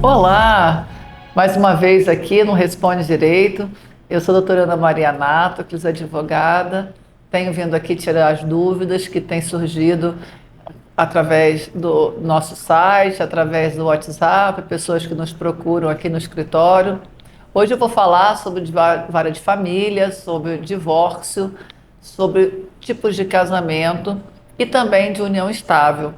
Olá, mais uma vez aqui no Responde Direito. Eu sou a doutora Ana Maria Nátoles, advogada. Tenho vindo aqui tirar as dúvidas que têm surgido através do nosso site, através do WhatsApp, pessoas que nos procuram aqui no escritório. Hoje eu vou falar sobre vara de família, sobre divórcio, sobre tipos de casamento e também de união estável,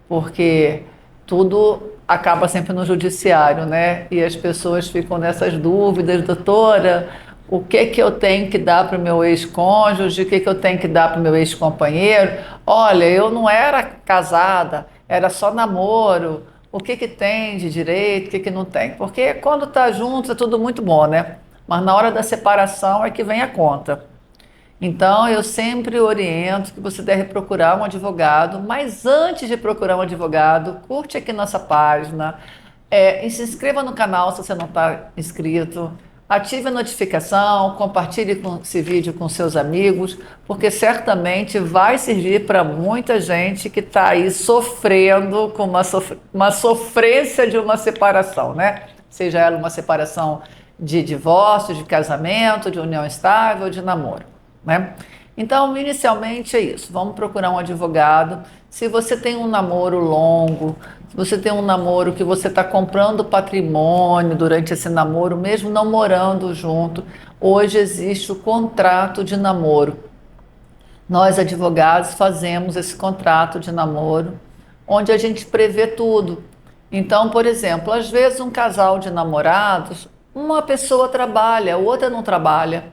porque tudo acaba sempre no judiciário, né? E as pessoas ficam nessas dúvidas, doutora, o que que eu tenho que dar para o meu ex-cônjuge, o que que eu tenho que dar para o meu ex-companheiro? Olha, eu não era casada, era só namoro. O que que tem de direito, o que que não tem? Porque quando está junto é tudo muito bom, né? Mas na hora da separação é que vem a conta. Então, eu sempre oriento que você deve procurar um advogado, mas antes de procurar um advogado, curte aqui nossa página, e se inscreva no canal se você não está inscrito, ative a notificação, compartilhe esse vídeo com seus amigos, porque certamente vai servir para muita gente que está aí sofrendo com uma sofrência de uma separação, né? Seja ela uma separação de divórcio, de casamento, de união estável, de namoro, né? Então, inicialmente é isso. Vamos procurar um advogado. Se você tem um namoro longo, se você tem um namoro que você está comprando patrimônio durante esse namoro, mesmo não morando junto, hoje existe o contrato de namoro. Nós, advogados, fazemos esse contrato de namoro, onde a gente prevê tudo. Então, por exemplo, às vezes um casal de namorados, uma pessoa trabalha, a outra não trabalha.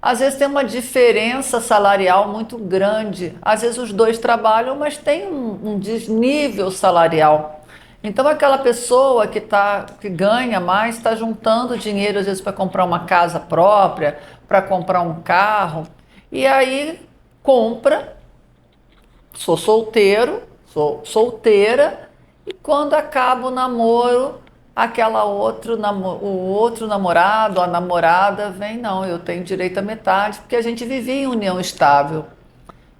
Às vezes tem uma diferença salarial muito grande. Às vezes os dois trabalham, mas tem um desnível salarial. Então aquela pessoa que ganha mais está juntando dinheiro, às vezes, para comprar uma casa própria, para comprar um carro. E aí compra, sou solteiro, sou solteira, e quando acaba o namoro, o outro namorado, a namorada vem, não, eu tenho direito à metade, porque a gente vivia em união estável.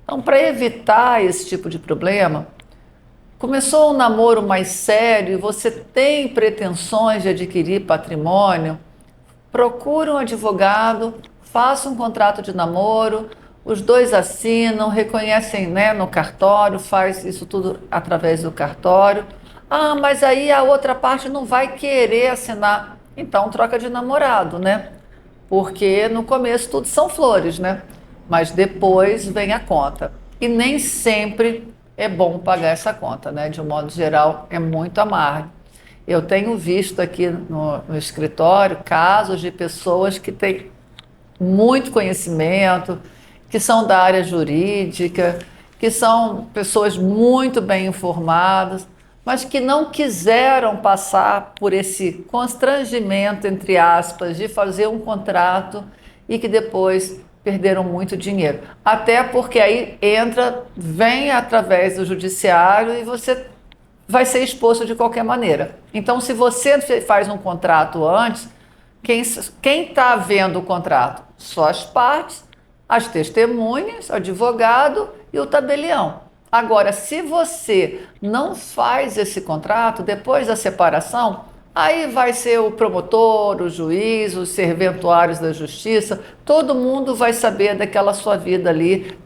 Então, para evitar esse tipo de problema, começou um namoro mais sério e você tem pretensões de adquirir patrimônio, procure um advogado, faça um contrato de namoro, os dois assinam, reconhecem, né, no cartório, faz isso tudo através do cartório. Ah, mas aí a outra parte não vai querer assinar. Então troca de namorado, né? Porque no começo tudo são flores, né? Mas depois vem a conta. E nem sempre é bom pagar essa conta, né? De um modo geral, é muito amargo. Eu tenho visto aqui no escritório casos de pessoas que têm muito conhecimento, que são da área jurídica, que são pessoas muito bem informadas, mas que não quiseram passar por esse constrangimento, entre aspas, de fazer um contrato e que depois perderam muito dinheiro. Até porque aí vem através do judiciário e você vai ser exposto de qualquer maneira. Então, se você faz um contrato antes, quem está vendo o contrato? Só as partes, as testemunhas, o advogado e o tabelião. Agora, se você não faz esse contrato depois da separação, aí vai ser o promotor, o juiz, os serventuários da justiça, todo mundo vai saber daquela sua vida ali,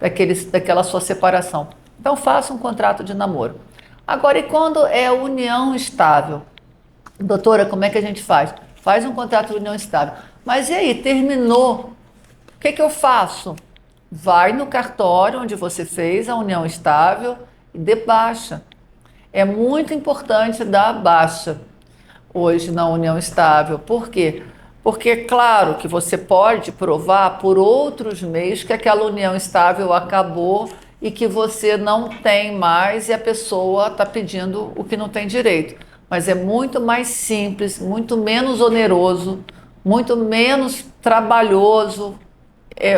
daquela sua separação. Então, faça um contrato de namoro. Agora, e quando é união estável? Doutora, como é que a gente faz? Faz um contrato de união estável. Mas e aí, terminou? O que eu faço? Vai no cartório onde você fez a união estável e dê baixa. É muito importante dar baixa hoje na união estável. Por quê? Porque é claro que você pode provar por outros meios que aquela união estável acabou e que você não tem mais e a pessoa está pedindo o que não tem direito. Mas é muito mais simples, muito menos oneroso, muito menos trabalhoso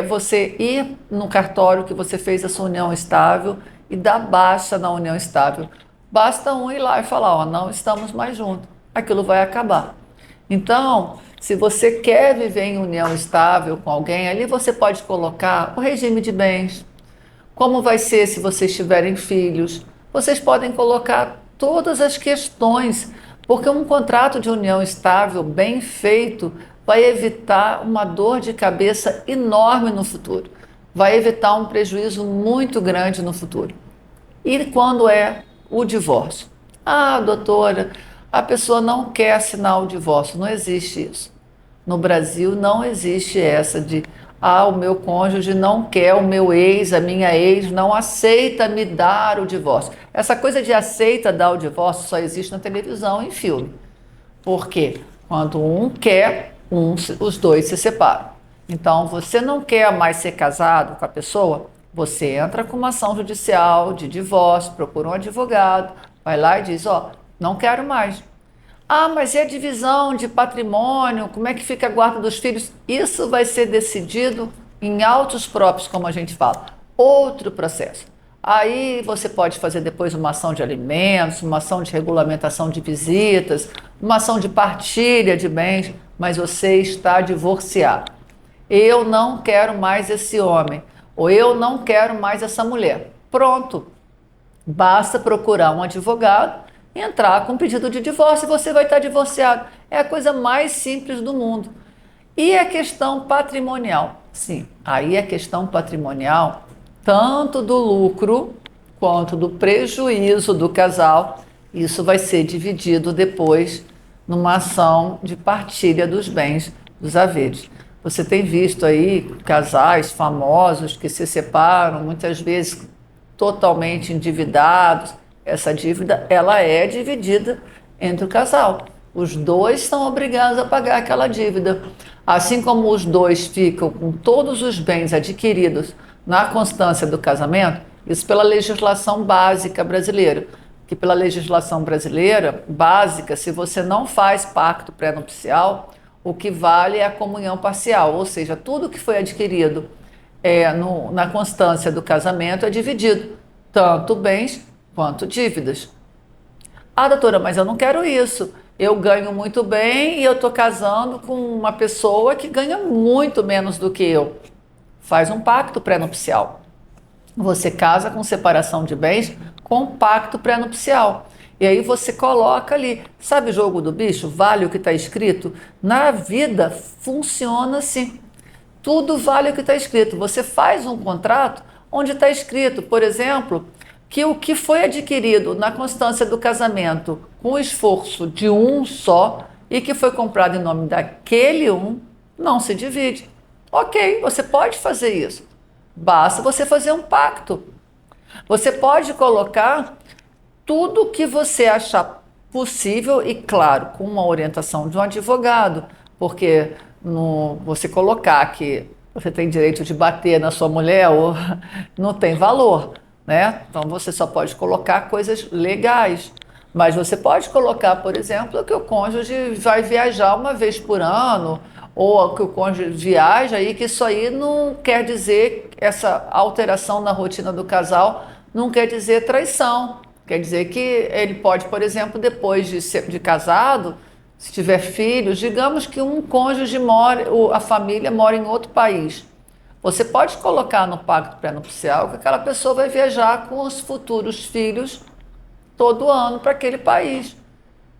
você ir no cartório que você fez a sua união estável e dar baixa na união estável. Basta um ir lá e falar, não estamos mais juntos. Aquilo vai acabar. Então, se você quer viver em união estável com alguém, ali você pode colocar o regime de bens, como vai ser se vocês tiverem filhos. Vocês podem colocar todas as questões, porque um contrato de união estável, bem feito, vai evitar uma dor de cabeça enorme no futuro, vai evitar um prejuízo muito grande no futuro. E quando é o divórcio? Ah, doutora, a pessoa não quer assinar o divórcio, não existe isso. No Brasil não existe essa de o meu cônjuge não quer, o meu ex, a minha ex não aceita me dar o divórcio. Essa coisa de aceita dar o divórcio só existe na televisão e em filme. Por quê? Quando um quer, os dois se separam. Então, você não quer mais ser casado com a pessoa, você entra com uma ação judicial de divórcio, procura um advogado, vai lá e diz, não quero mais. Ah, mas e a divisão de patrimônio? Como é que fica a guarda dos filhos? Isso vai ser decidido em autos próprios, como a gente fala. Outro processo. Aí você pode fazer depois uma ação de alimentos, uma ação de regulamentação de visitas, uma ação de partilha de bens, mas você está divorciado. Eu não quero mais esse homem, ou eu não quero mais essa mulher. Pronto. Basta procurar um advogado, entrar com pedido de divórcio e você vai estar divorciado. É a coisa mais simples do mundo. E a questão patrimonial? Sim, aí a questão patrimonial, tanto do lucro quanto do prejuízo do casal, isso vai ser dividido depois numa ação de partilha dos bens, dos haveres. Você tem visto aí casais famosos que se separam, muitas vezes totalmente endividados. Essa dívida, ela é dividida entre o casal. Os dois são obrigados a pagar aquela dívida. Assim como os dois ficam com todos os bens adquiridos na constância do casamento, isso pela legislação básica brasileira. Que pela legislação brasileira básica, se você não faz pacto pré-nupcial, o que vale é a comunhão parcial, ou seja, tudo que foi adquirido na constância do casamento é dividido, tanto bens quanto dívidas. Ah, doutora, mas eu não quero isso. Eu ganho muito bem e eu estou casando com uma pessoa que ganha muito menos do que eu. Faz um pacto pré-nupcial. Você casa com separação de bens com pacto pré-nupcial. E aí você coloca ali, sabe o jogo do bicho? Vale o que está escrito? Na vida funciona assim. Tudo vale o que está escrito. Você faz um contrato onde está escrito, por exemplo, que o que foi adquirido na constância do casamento com o esforço de um só e que foi comprado em nome daquele um, não se divide. Ok, você pode fazer isso. Basta você fazer um pacto. Você pode colocar tudo o que você achar possível e, claro, com uma orientação de um advogado, porque você colocar que você tem direito de bater na sua mulher não tem valor, né? Então você só pode colocar coisas legais. Mas você pode colocar, por exemplo, que o cônjuge vai viajar uma vez por ano, ou que o cônjuge viaja e que isso aí não quer dizer, essa alteração na rotina do casal não quer dizer traição. Quer dizer que ele pode, por exemplo, depois de casado, se tiver filhos, digamos que um cônjuge a família mora em outro país. Você pode colocar no pacto pré-nupcial que aquela pessoa vai viajar com os futuros filhos todo ano para aquele país.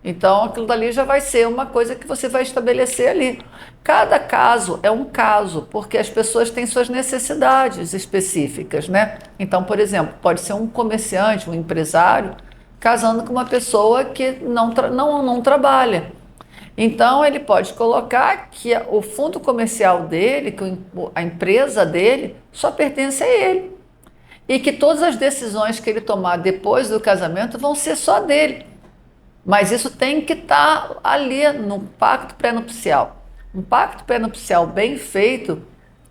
Então, aquilo dali já vai ser uma coisa que você vai estabelecer ali. Cada caso é um caso, porque as pessoas têm suas necessidades específicas, né? Então, por exemplo, pode ser um comerciante, um empresário, casando com uma pessoa que não trabalha. Então, ele pode colocar que o fundo comercial dele, que a empresa dele, só pertence a ele. E que todas as decisões que ele tomar depois do casamento vão ser só dele. Mas isso tem que estar ali no pacto pré-nupcial. Um pacto pré-nupcial bem feito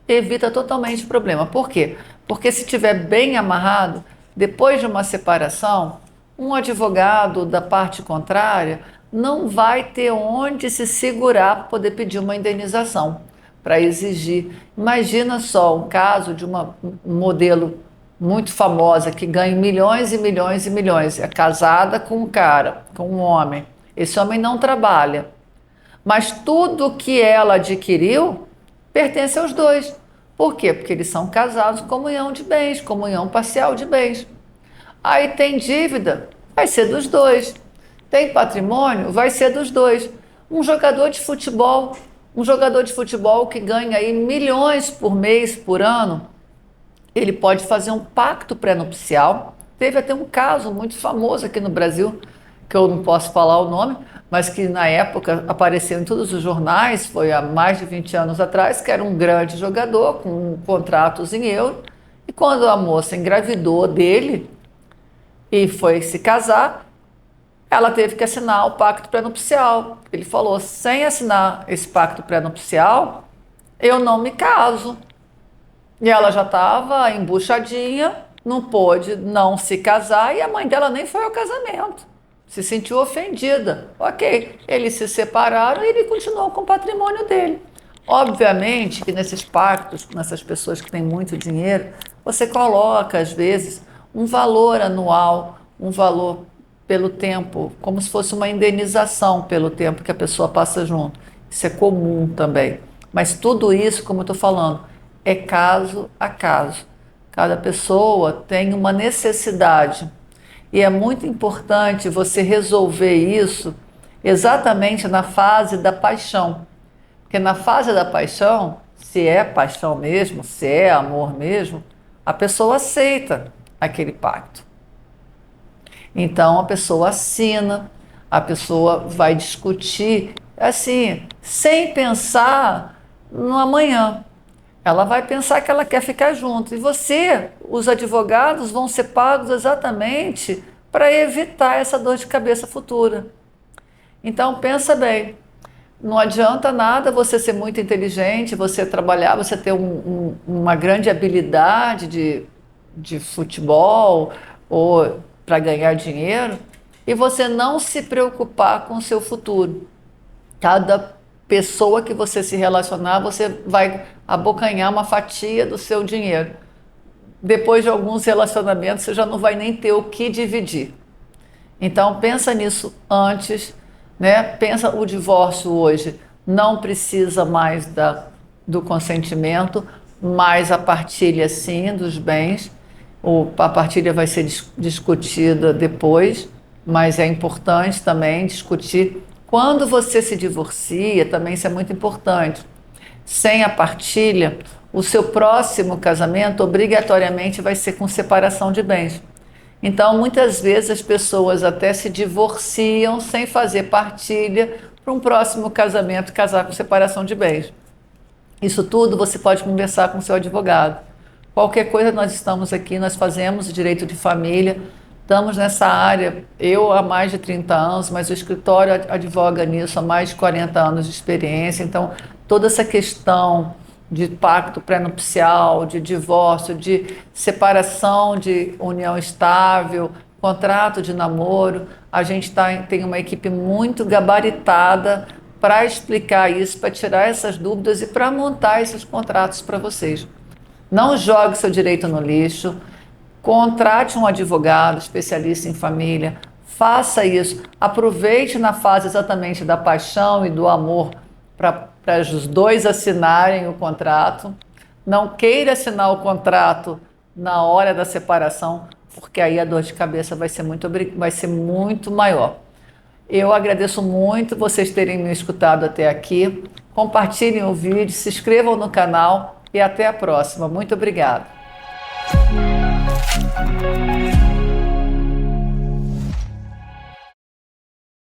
evita totalmente o problema. Por quê? Porque se estiver bem amarrado, depois de uma separação, um advogado da parte contrária não vai ter onde se segurar para poder pedir uma indenização, para exigir. Imagina só um caso de um modelo muito famosa, que ganha milhões e milhões e milhões, é casada com um cara, com um homem. Esse homem não trabalha, mas tudo que ela adquiriu pertence aos dois. Por quê? Porque eles são casados, comunhão de bens, comunhão parcial de bens. Aí tem dívida, vai ser dos dois. Tem patrimônio? Vai ser dos dois. Um jogador de futebol que ganha aí milhões por mês, por ano, ele pode fazer um pacto pré-nupcial. Teve até um caso muito famoso aqui no Brasil, que eu não posso falar o nome, mas que na época apareceu em todos os jornais, foi há mais de 20 anos atrás, que era um grande jogador com contratos em euro, e quando a moça engravidou dele e foi se casar, ela teve que assinar o pacto pré-nupcial. Ele falou: sem assinar esse pacto pré-nupcial, eu não me caso. E ela já estava embuchadinha, não pôde não se casar, e a mãe dela nem foi ao casamento. Se sentiu ofendida. Ok, eles se separaram e ele continuou com o patrimônio dele. Obviamente que nesses pactos, nessas pessoas que têm muito dinheiro, você coloca, às vezes, um valor anual, um valor pelo tempo, como se fosse uma indenização pelo tempo que a pessoa passa junto. Isso é comum também. Mas tudo isso, como eu estou falando, é caso a caso. Cada pessoa tem uma necessidade. E é muito importante você resolver isso exatamente na fase da paixão. Porque na fase da paixão, se é paixão mesmo, se é amor mesmo, a pessoa aceita aquele pacto. Então a pessoa assina, a pessoa vai discutir, assim, sem pensar no amanhã. Ela vai pensar que ela quer ficar junto. E você, os advogados, vão ser pagos exatamente para evitar essa dor de cabeça futura. Então pensa bem, não adianta nada você ser muito inteligente, você trabalhar, você ter uma grande habilidade de futebol ou para ganhar dinheiro, e você não se preocupar com o seu futuro. Cada pessoa que você se relacionar, você vai abocanhar uma fatia do seu dinheiro. Depois de alguns relacionamentos, você já não vai nem ter o que dividir. Então pensa nisso antes, né? Pensa, o divórcio hoje não precisa mais do consentimento, mas a partilha sim dos bens. A partilha vai ser discutida depois, mas é importante também discutir. Quando você se divorcia, também isso é muito importante. Sem a partilha, o seu próximo casamento obrigatoriamente vai ser com separação de bens. Então, muitas vezes as pessoas até se divorciam sem fazer partilha para um próximo casamento casar com separação de bens. Isso tudo você pode conversar com o seu advogado. Qualquer coisa, nós estamos aqui, nós fazemos direito de família, estamos nessa área, eu há mais de 30 anos, mas o escritório advoga nisso há mais de 40 anos de experiência. Então, toda essa questão de pacto pré-nupcial, de divórcio, de separação de união estável, contrato de namoro, a gente tem uma equipe muito gabaritada para explicar isso, para tirar essas dúvidas e para montar esses contratos para vocês. Não jogue seu direito no lixo, contrate um advogado especialista em família, faça isso, aproveite na fase exatamente da paixão e do amor para os dois assinarem o contrato. Não queira assinar o contrato na hora da separação, porque aí a dor de cabeça vai ser muito maior. Eu agradeço muito vocês terem me escutado até aqui. Compartilhem o vídeo, se inscrevam no canal e até a próxima. Muito obrigada.